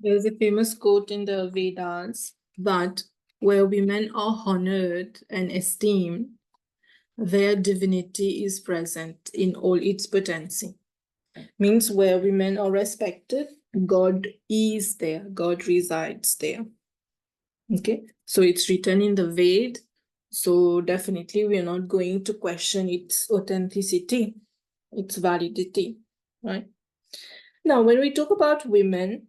There's a famous quote in the Vedas that where women are honored and esteemed, their divinity is present in all its potency. Means where women are respected, God is there, God resides there. Okay, so it's written in the Ved. So definitely we're not going to question its authenticity, its validity, right? Now, when we talk about women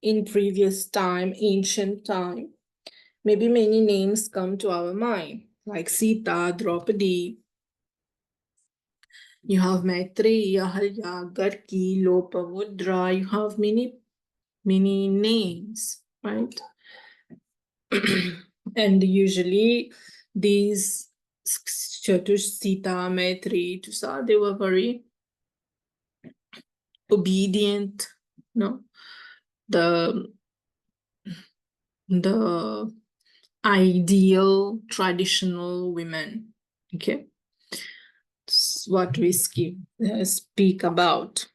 in previous time, ancient time, maybe many names come to our mind, like Sita, Draupadi. You have Maitreyi, Ahalya, Gargi, Lopamudra. You have many names, right? And usually these Chatush, Sita, Maitreyi, Tusa, they were very obedient, no? The ideal traditional women, okay? It's what we speak about.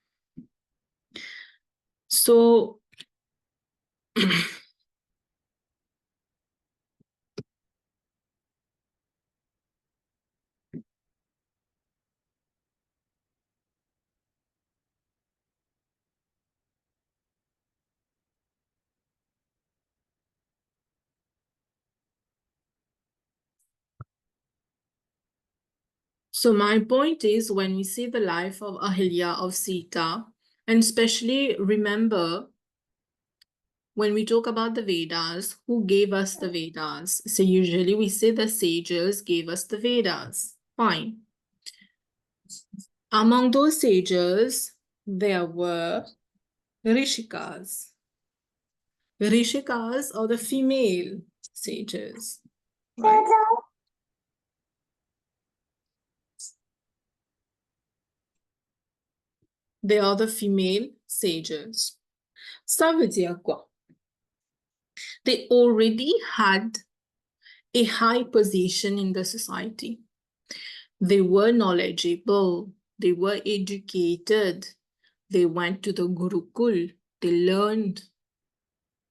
So So my point is, when we see the life of Ahilya, of Sita, and especially remember, when we talk about the Vedas, who gave us the Vedas? So usually we say the sages gave us the Vedas. Fine. Among those sages, there were Rishikas. Rishikas are the female sages, right? They are the female sages. Ça veut dire quoi? They already had a high position in the society. They were knowledgeable. They were educated. They went to the Gurukul. They learned.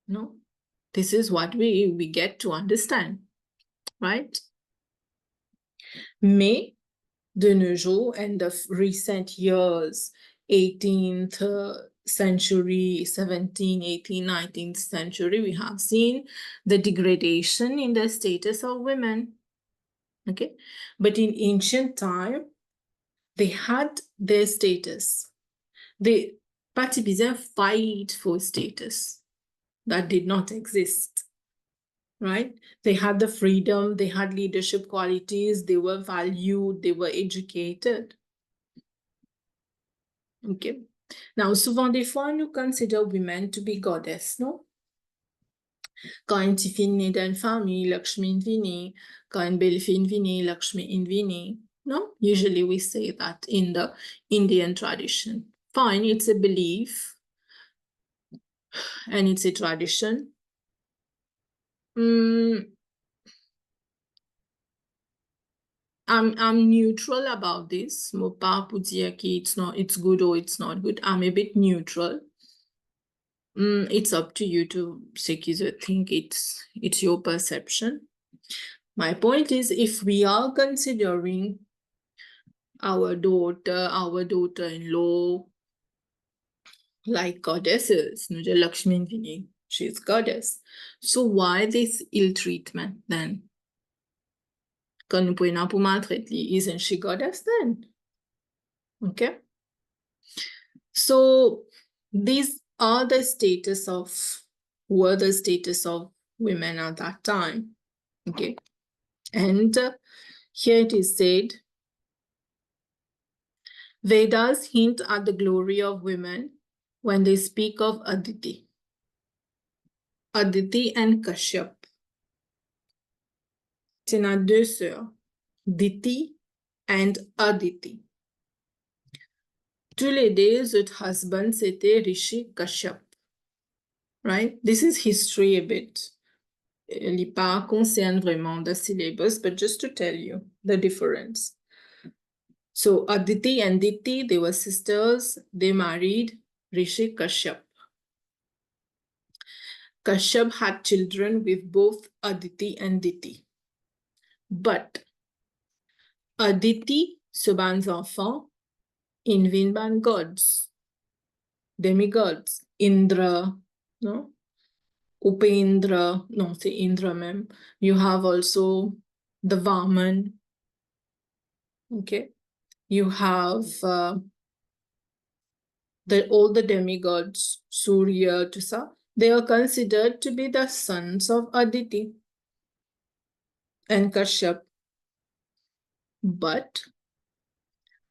No, this is what we get to understand, right? Mais de nos jours and the recent years, 18th century, 17th, 18th, 19th century, we have seen the degradation in the status of women. Okay, but in ancient time, they had their status. They particularly fight for status that did not exist, right? They had the freedom, they had leadership qualities, they were valued, they were educated. Okay. Now, souvent des fois, nous consider women to be goddess, no? Quand une petite fille naît d'une famille, Lakshmi vini. Quand une belle fille vini, Lakshmi vini. No? Usually we say that in the Indian tradition. Fine, it's a belief and it's a tradition. I'm neutral about this. It's good or it's not good. I'm a bit neutral. It's up to you to think it's your perception. My point is, if we are considering our daughter-in-law like goddesses, Lakshmi Vini, she's goddess. So why this ill treatment then? Isn't she goddess then? Okay. So these are the status of women at that time. Okay. And here it is said, Vedas hint at the glory of women when they speak of Aditi. Aditi and Kashyap. Tina deux sœurs, Diti and Aditi. Tous les deux autres husbands c'était Rishi Kashyap. Right? This is history a bit. Il pas concerne vraiment the syllabus, but just to tell you the difference. So Aditi and Diti, they were sisters. They married Rishi Kashyap. Kashyap had children with both Aditi and Diti. But Aditi se ban enfants invin ban gods, demigods, Indra, no? Upendra, no, c'est Indra même. You have also the Vaman, okay? You have all the demigods, Surya, tout ça. They are considered to be the sons of Aditi and Kashyap. But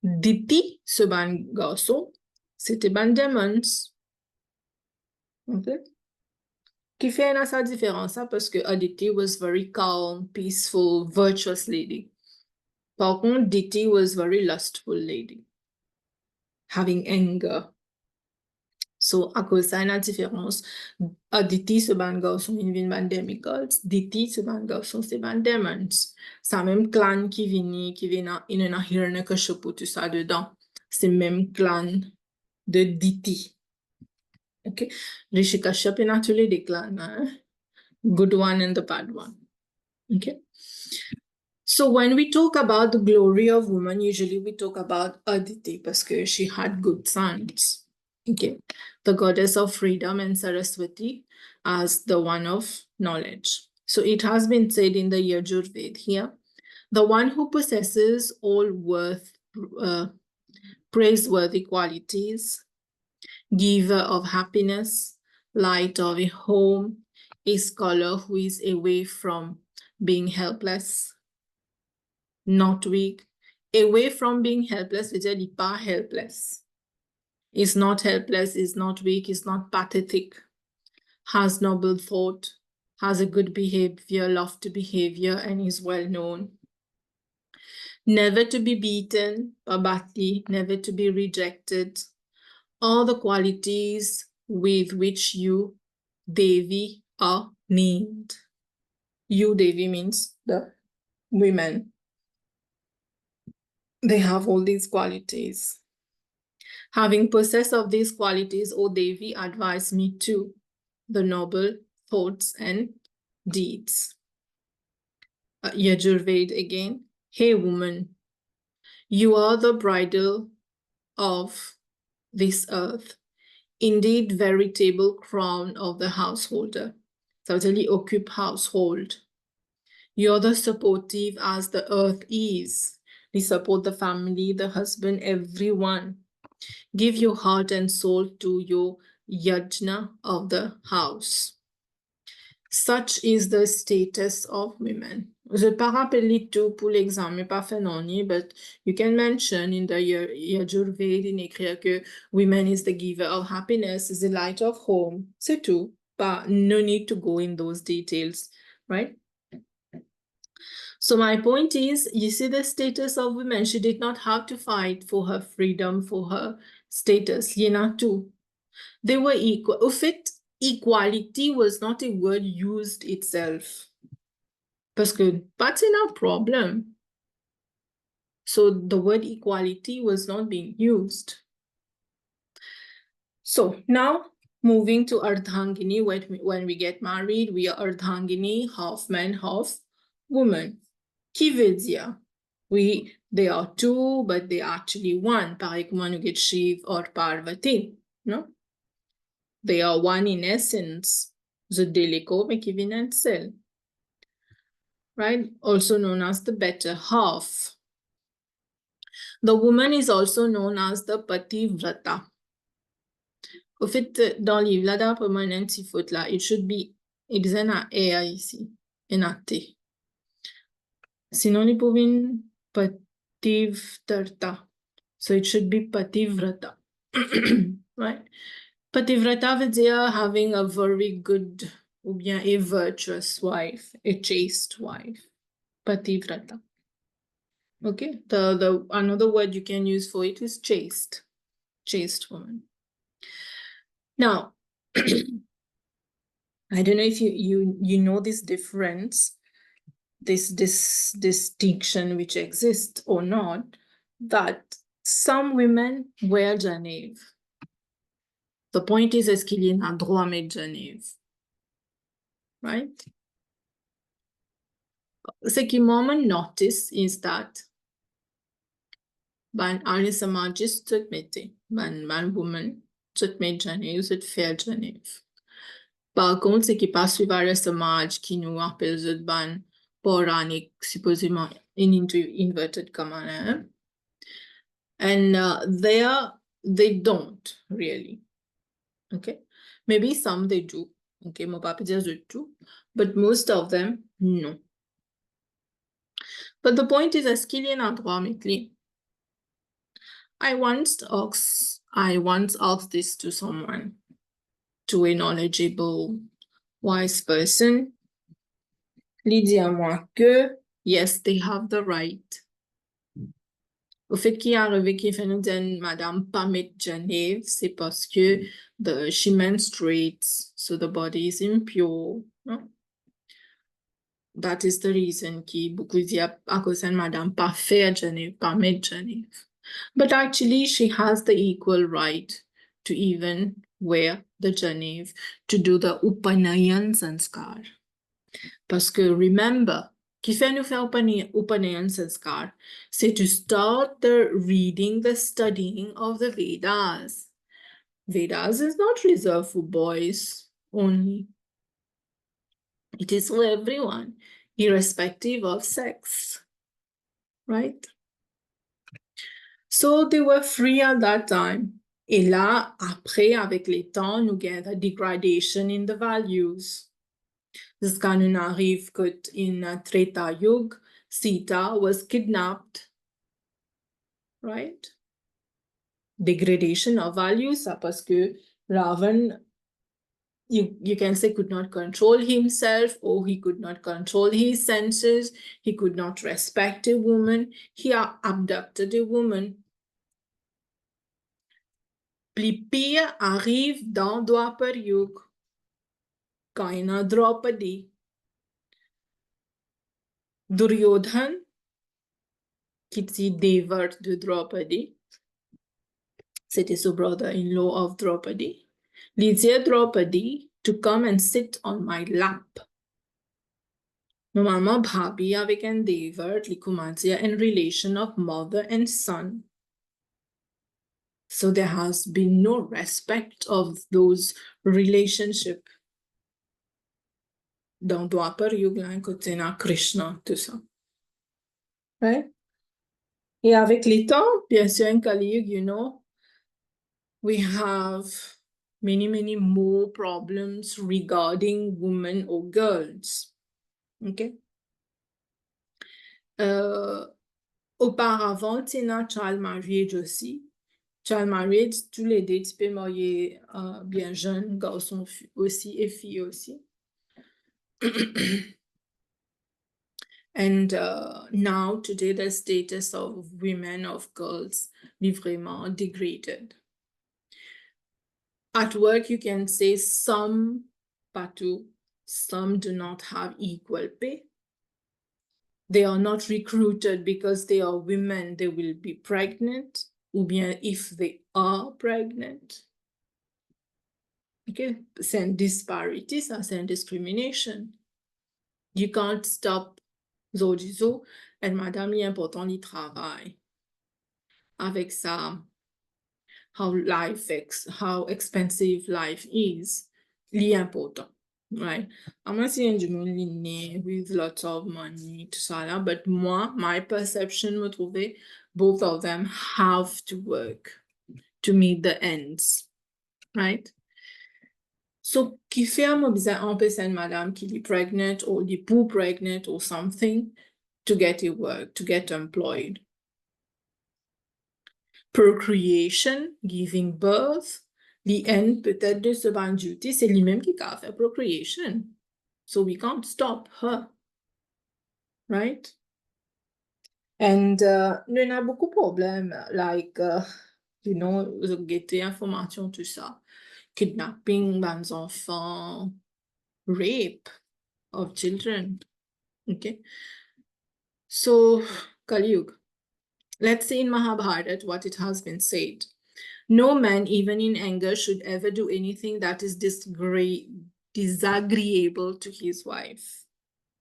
Diti, ce ban garçon, c'était ban demons. Okay? Qui fait sa différence, parce que Aditi was very calm, peaceful, virtuous lady. Par contre, Diti was very lustful lady, having anger. So, à cause ça, il y a une différence. Aditi, ce ban garçon, il vient ban demigods. Diti, ce ban garçon, c'est ban demons. C'est le même clan qui vient, il y a Hiranyakashipu, tout ça dedans. C'est le même clan de Diti. Okay? Rishi Kashyap, il y a tous les deux clans, hein? Good one and the bad one. Okay? So when we talk about the glory of woman, usually we talk about Aditi because she had good sons. Okay, the goddess of freedom and Saraswati as the one of knowledge. So it has been said in the Yajurved here, the one who possesses all praiseworthy qualities, giver of happiness, light of a home, a scholar who is away from being helpless, not weak, away from being helpless, which is pas helpless. Is not helpless, is not weak, is not pathetic, has noble thought, has a good behavior, lofty behavior, and is well known. Never to be beaten, babati, never to be rejected. All the qualities with which you, Devi, are named. You, Devi, means the women. They have all these qualities. Having possessed of these qualities, O Devi, advise me to the noble thoughts and deeds. Yajurved again. Hey woman, you are the bridal of this earth, indeed veritable crown of the householder. So really occupe household. You're the supportive as the earth is. We support the family, the husband, everyone. Give your heart and soul to your yajna of the house. Such is the status of women. Je ne vais pas rappeler tout pour l'examen, pas fait non, but you can mention in the Yajurved in écrire que women is the giver of happiness, is the light of home. C'est tout. But no need to go in those details, right? So my point is, you see the status of women. She did not have to fight for her freedom, for her status. Yena too. They were equal. Au fait, equality was not a word used itself. Parce que that's not a problem. So the word equality was not being used. So now moving to Ardhangini, when we get married, we are Ardhangini, half man, half woman. Qui veut dire? They are two, but they are actually one. Pareil comme nous get Shiv or Parvati, no? They are one in essence. The délico mais qui vient cell. Right? Also known as the better half. The woman is also known as the Pativrata. Au fait, dans le livre, là, d'après moi, il y a une petite faute là. It should be, il y a un A ici, un T. Sinon, il peut une Pativrata. So it should be Pativrata. Right? Pativrata veut dire having a very good, ou bien a virtuous wife, a chaste wife. Pativrata. Okay, the another word you can use for it is chaste. Chaste woman. Now, I don't know if you know this difference, this distinction which exists or not, that some women wear Genève. The point is, est-ce qu'il y a un droit à mettre Genève? right? Ce qui m'a notice is that ban Arya Samajis tutmete, ban woman tutmet Janev, tut fair Janev. Par contre, ce qui passe sur Arya Samaj qui nous appelle zut ban Puranik, supposément in inverted comma, and they don't really. Okay, maybe some they do. Okay, mon papa dit zut tout, but most of them no. But the point is, est-ce qu'il y a un endroit metli? I once asked this to someone, to a knowledgeable, wise person. Li dit à moi que, yes, they have the right. Au fait qu'il y a arrivé qui fait nous dire Madame pas mettre Genève, c'est parce que she menstruates, so the body is impure. No? That is the reason qui beaucoup disent à cause de Madame pas faire Genève, pas mettre Genève. But actually, she has the equal right to even wear the Janev to do the Upanayan Sanskar. Parce que remember, qui fait nous faire Upanayan Sanskar, c'est to start the reading, the studying of the Vedas. Vedas is not reserved for boys only. It is for everyone, irrespective of sex, right? So they were free at that time. Et là, après, avec les temps, nous avons a degradation in the values. Jusqu'à nous arrive que in Treta Yuga, Sita was kidnapped, right? Degradation of values, parce que Ravan, you can say, could not control himself, or he could not control his senses, he could not respect a woman, he abducted a woman. Plus pire arrive dans Dwapar Yuga, quand il y a Draupadi. Duryodhan, qui dit Devart de Draupadi, c'était son brother-in-law of Draupadi, lui dit à Draupadi to come and sit on my lap. Normalement, Bhabi avec un Devart, li commence in relation of mother and son. So there has been no respect of those relationships. Dans Dwapar Yuga, un côté na Krishna, tout ça. Right? Et avec les temps, bien sûr, en Kali Yuga, you know, we have many more problems regarding women or girls. Okay? Auparavant, tu as child marriage aussi. Child marriage, tous les deux, tu peux marier bien jeunes, garçons aussi et filles aussi. And now, today, the status of women, of girls, is vraiment degraded. At work, you can say some, Patu, some do not have equal pay. They are not recruited because they are women, they will be pregnant, ou bien if they are pregnant. Okay, c'est une disparity, ça c'est une discrimination. You can't stop Zojizo, et madame, il est important du travail. Avec ça, how expensive life is, li important, right? I'm not saying du monde with lots of money, tout ça là, but moi, my perception, me trouver, both of them have to work to meet the ends, right? So, qui fait un personne madame qui est pregnant or die pou pregnant or something to get a work, to get employed. Procreation, giving birth, the end peut-être de ce ban duty, c'est lui-même qui a fait procreation. So we can't stop her. Right? And nous avons beaucoup de problèmes, like, you know, guetter information, tout ça. Kidnapping des enfants, rape of children. Okay? So, Kali Yuga. Let's say in Mahabharata what it has been said. No man, even in anger, should ever do anything that is disagreeable to his wife.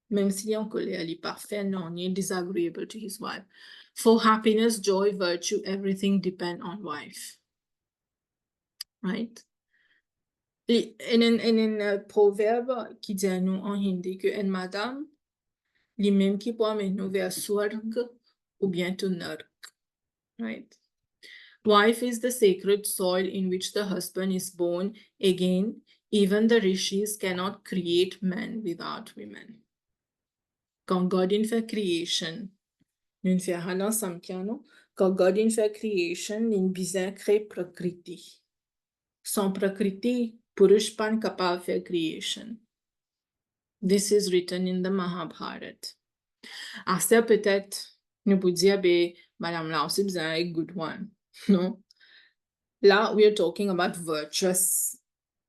Même s'il est en colère, il est parfait, non, il est disagreeable to his wife. For happiness, joy, virtue, everything depend on wife. Right? Et un proverbe qui dit à nous en hindi que en madame, les mêmes qui peut amener nous vers swarg ou bien tonnerre. Right? Wife is the sacred soil in which the husband is born. Again, even the rishis cannot create men without women. Quand God in fait creation, nous faisons ensemble piano. Quand God in fait creation, il besoin créer prakriti. Sans prakriti, purush pan capable de faire creation. This is written in the Mahabharata. Après, peut-être, nous pouvons dire, Madame là aussi besoin a good one. Non? Là, we are talking about virtuous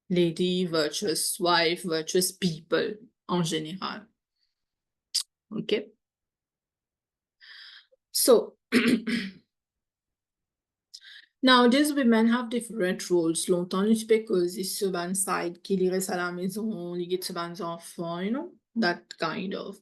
lady, virtuous wife, virtuous people en général. Okay? So, nowadays, women have different roles. Longtemps, nous peux causer sur ban side, qui reste à la maison, il get sur ban enfants, you know, that kind of.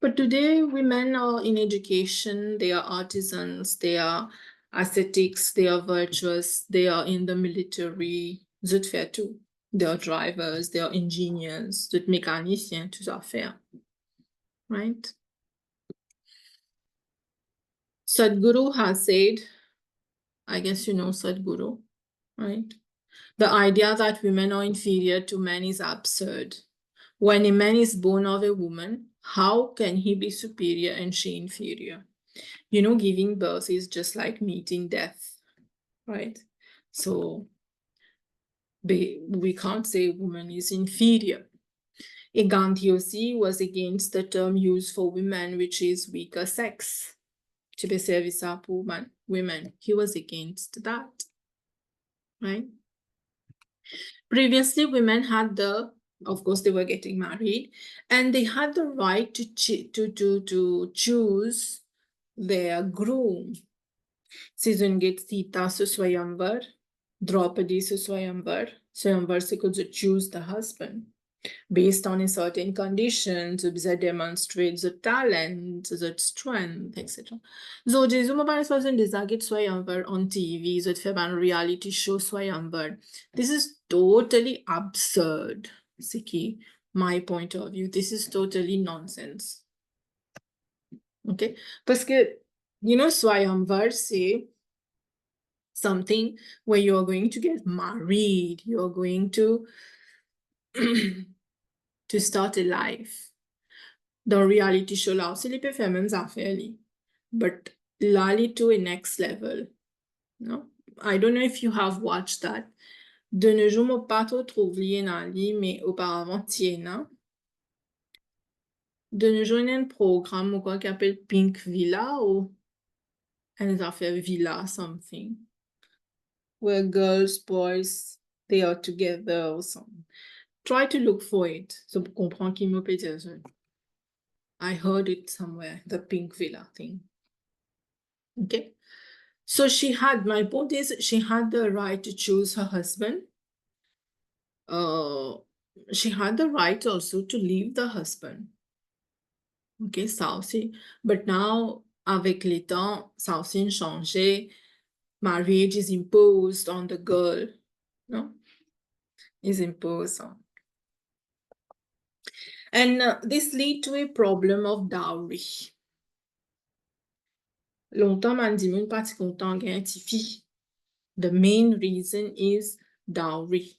But today, women are in education, they are artisans, they are ascetics, they are virtuous, they are in the military, zut fait tout. They are drivers, they are engineers, zut mécaniciens, tout ça faire. Right? Sadhguru has said, I guess you know Sadhguru, right? The idea that women are inferior to men is absurd. When a man is born of a woman, how can he be superior and she inferior? You know, giving birth is just like meeting death, right? So we can't say a woman is inferior. Gandhi was against the term used for women, which is weaker sex. Women. He was against that, right? Previously, women had of course, they were getting married, and they had the right to choose their groom. Season Sita se Swayamvar, Draupadi se Swayamvar. Swayamvar se could choose the husband based on a certain conditions, to demonstrate the talent, the strength, etc. So, Jesu mobile person desagit Swayamvar on TV, so it a reality show Swayamvar. This is totally absurd, Siki. My point of view, this is totally nonsense. Okay? Parce que, you know, Swayamvar say something where you're going to get married, you're going to to start a life. The reality show là aussi, les peut faire mêmes affaires, but là, to a next level. No? I don't know if you have watched that. De nos jours, je pas trop trouvé dans li, mais auparavant, tiena. De nos jours, il y a un programme qui s'appelle Pink Villa ou une affaire Villa something. Where girls, boys, they are together or something. Try to look for it. So, pour comprendre qui me peut dire. I heard it somewhere, the Pink Villa thing. Okay. So my point is, she had the right to choose her husband. She had the right also to leave the husband. Okay, ça aussi. But now, avec les temps, ça aussi changé. Marriage is imposed on the girl. No? Is imposed on. And this lead to a problem of dowry. Longtemps, man dit moun pas content gen ti fi. The main reason is dowry.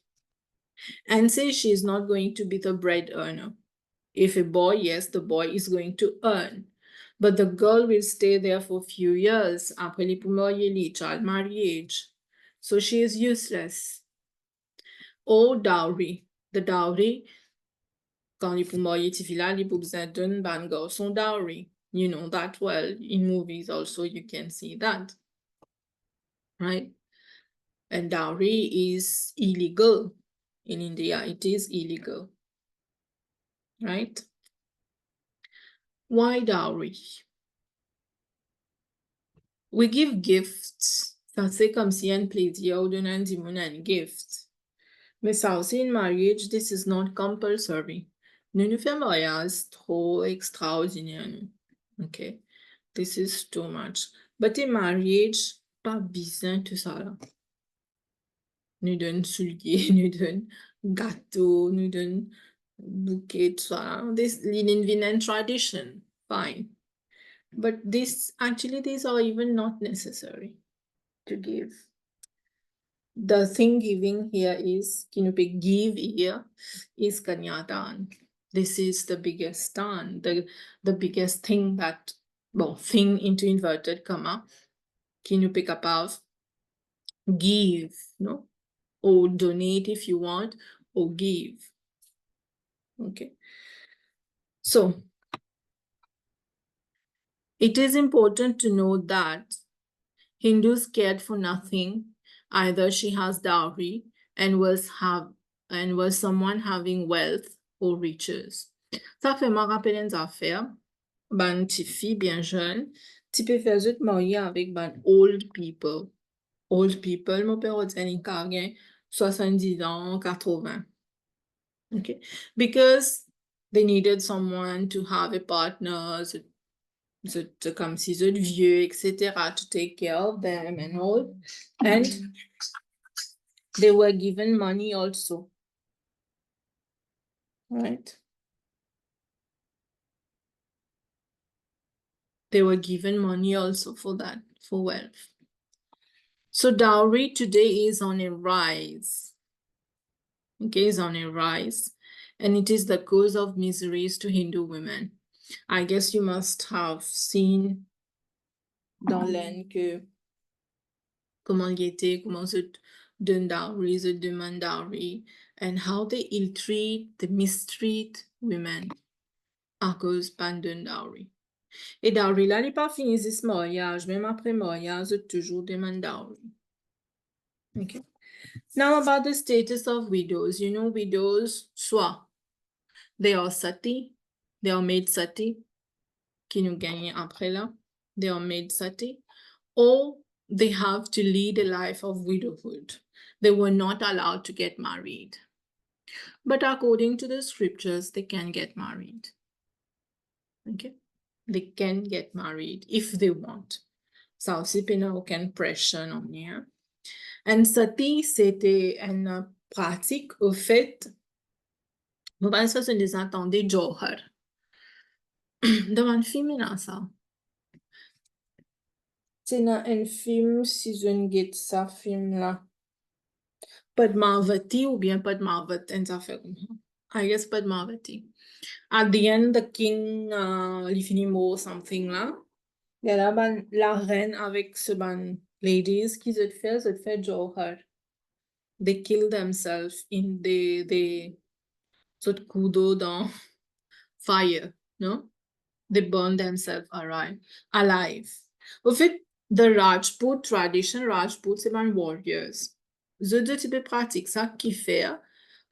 And say she is not going to be the bread earner. If a boy, yes, the boy is going to earn. But the girl will stay there for a few years après li child marriage. So she is useless. Or dowry. The dowry, quand li pou marier ti fila, li pou besoin d'un ban garçon dowry. You know that well. In movies also you can see that. Right? And dowry is illegal. In India, it is illegal. Right? Why dowry? We give gifts. Ça c'est comme si un plaisir ou donner un gift. Mais ça aussi, in marriage, this is not compulsory. Nous ne faisons rien trop extraordinaire. Okay, this is too much. But in marriage, pas besoin tout ça là. Nous donne souliers, nous donne gâteau, nous donne bouquet, tout ça. This in tradition, fine. But this actually these are even not necessary to give. The thing giving here is kinupe give here is kanyadan. This is the biggest dan, the biggest thing that thing into inverted comma kinupe kapav give, no? Or donate if you want, or give. Okay. So it is important to know that Hindus cared for nothing. Either she has dowry and was someone having wealth or riches. Ça fait me rappeler une affaire. Ben, petite fille bien jeune, tu peux faire juste marier avec ben old people. Old people, mon père dit qu'il a 70 ans, 80. Okay. Because they needed someone to have a partner, comme si êtes vieux, etc., to take care of them and all. And they were given money also. Right? They were given money also for that, for wealth. So dowry today is on a rise. Okay, is on a rise. And it is the cause of miseries to Hindu women. I guess you must have seen dans l'âne que comment il était, comment se donne dowry, se demande dowry, and how they ill-treat, they mistreat women à cause pas de dowry. Et dowry là, il n'est pas fini ce mariage, même après mariage, toujours demande dowry. Okay. Now about the status of widows. You know, widows, soit they are sati, they are made sati, qui nous gagnent après là, they are made sati, or they have to lead a life of widowhood. They were not allowed to get married. But according to the scriptures, they can get married. Okay? They can get married if they want. Ça aussi, il n'y a aucune pression on here. And sati, c'était une pratique au fait, vous pensez que c'est des entendés johar. Dans un film, il y a ça. C'est dans un film, si je ne get ça film là. Padmavati ou bien Padmavat, une affaire comme ça. I guess Padmavati. At the end, the king, il finit mort, something là. Il y a là, la reine avec ce ban ladies qui se fait johar. They kill themselves in they sort kudo dans fire, no? They burn themselves alive. Au fait, the Rajput tradition, Rajput, c'est ban warriors. The deux types de pratiques, ça qui fait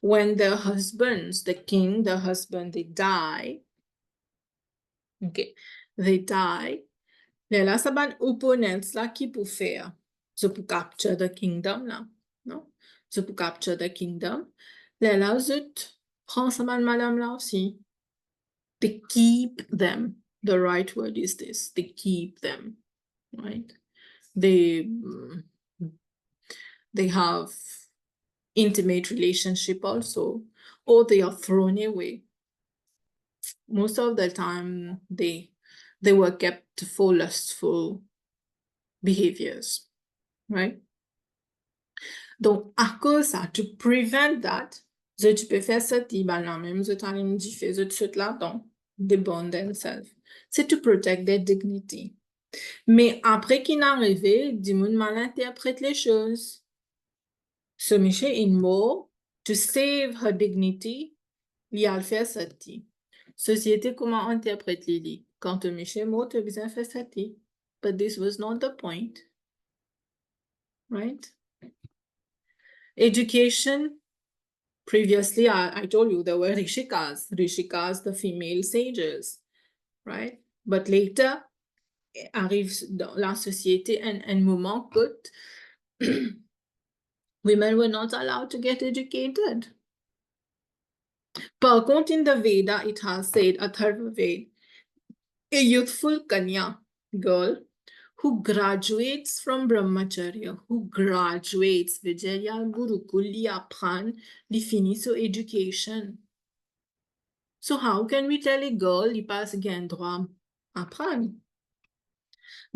when the husbands, the king, the husband, they die. Okay, they die. Là, ça ban opponents là qui pour faire. So pour capture the kingdom là, no? So pour capture the kingdom. Là, zut, prends ça ban madame là aussi. They keep them. The right word is this. They keep them, right? They have intimate relationship also, or they are thrown away. Most of the time, they were kept for lustful behaviors, right? Donc, à cause ça, to prevent that, tu peux faire ça, là même, tu as une différence, tu là-dedans, they burn themselves. C'est to protect their dignity. Mais après qu'il est arrivé, du monde mal interprète les choses. So, Michel in mort, to save her dignity, il a fait ça. Société, comment interprète Lily? Quand Michel mort, tu as besoin de faire ça. But this was not the point. Right? Education. Previously, I told you there were rishikas, the female sages, right? But later, arrive dans la société un moment que Women were not allowed to get educated. Par contre, in the Veda, it has said, Atharva Ved, a youthful Kanya girl who graduates from Brahmacharya, who graduates, Vijaya Gurukul, apprend, li finit son education. So how can we tell a girl li pas gen droit apprendre?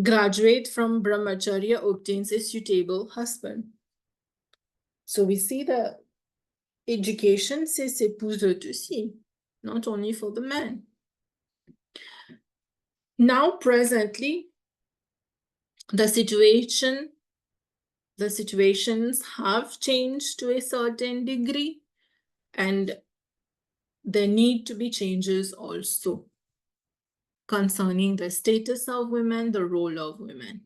Graduate from Brahmacharya obtains a suitable husband. So we see that education, c'est pour eux aussi, not only for the men. Now, presently, the situations have changed to a certain degree, and there need to be changes also concerning the status of women, the role of women.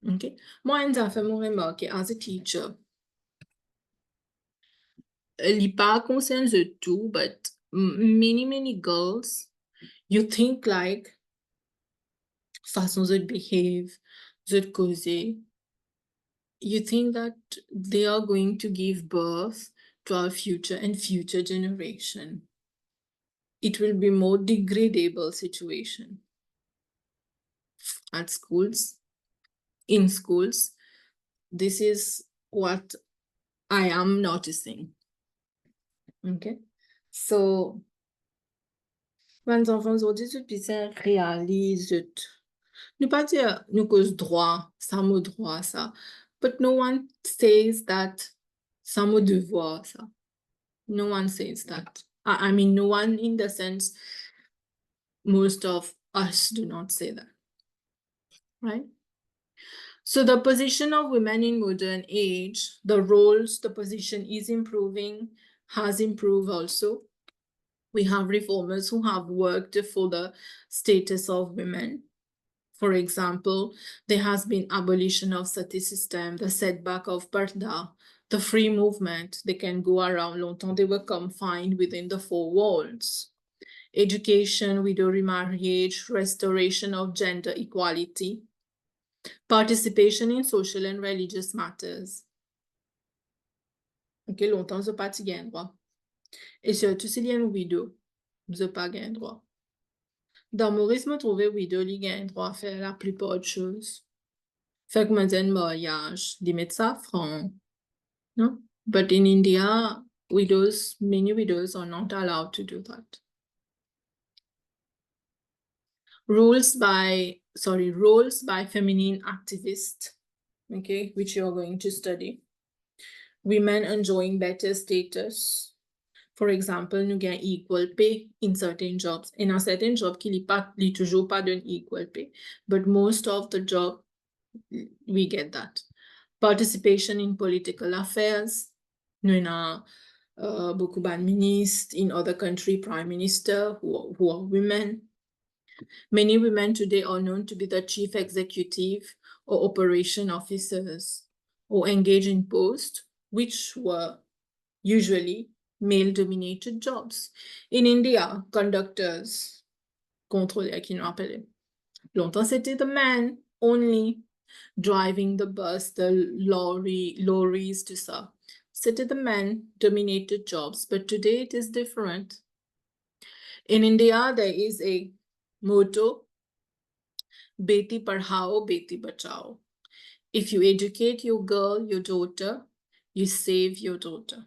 Okay. Moi, ça fait mon remarque as a teacher. Li pas concerne the two, but many girls, you think like façon de behave, de causer, you think that they are going to give birth to our future and future generation. It will be more degradable situation at schools, in schools. This is what I am noticing. Okay, so when enfants ont dit puis ça réalise, ne pas dire nous cause droit, ça mot droit ça, but no one says that ça mot devoir ça. No one says that. I mean, no one in the sense, most of us do not say that, right? So the position of women in modern age, the roles, the position is improving, has improved also. We have reformers who have worked for the status of women. For example, there has been abolition of sati system, the setback of parda, the free movement. They can go around. Longtemps they were confined within the four walls. Education, widow remarriage, restoration of gender equality, participation in social and religious matters. Ok, longtemps, je pas gain droit. Et surtout, s'il y a une widow, je pas gain droit. Dans Maurice, me trouver widow, il gain droit à faire la plupart des choses. Fait que moi, un mariage, les mettre ça franc. No? But in India, widows, many widows are not allowed to do that. Roles by feminine activists, okay, which you're going to study. Women enjoying better status. For example, nous gagnons equal pay in certain jobs. In a certain job, qui li toujours pas d'un equal pay, but most of the job, we get that. Participation in political affairs. Nous avons beaucoup de ministres in other country, prime minister who are women. Many women today are known to be the chief executive or operation officers or engage in posts which were usually male-dominated jobs. In India, conductors, contrôleurs qui nous appelaient. Longtemps, c'était the men only driving the bus, the lorries, tout ça. C'était the men-dominated jobs, but today it is different. In India, there is a motto, Beti Padhao, Beti Bachao. If you educate your girl, your daughter, you save your daughter.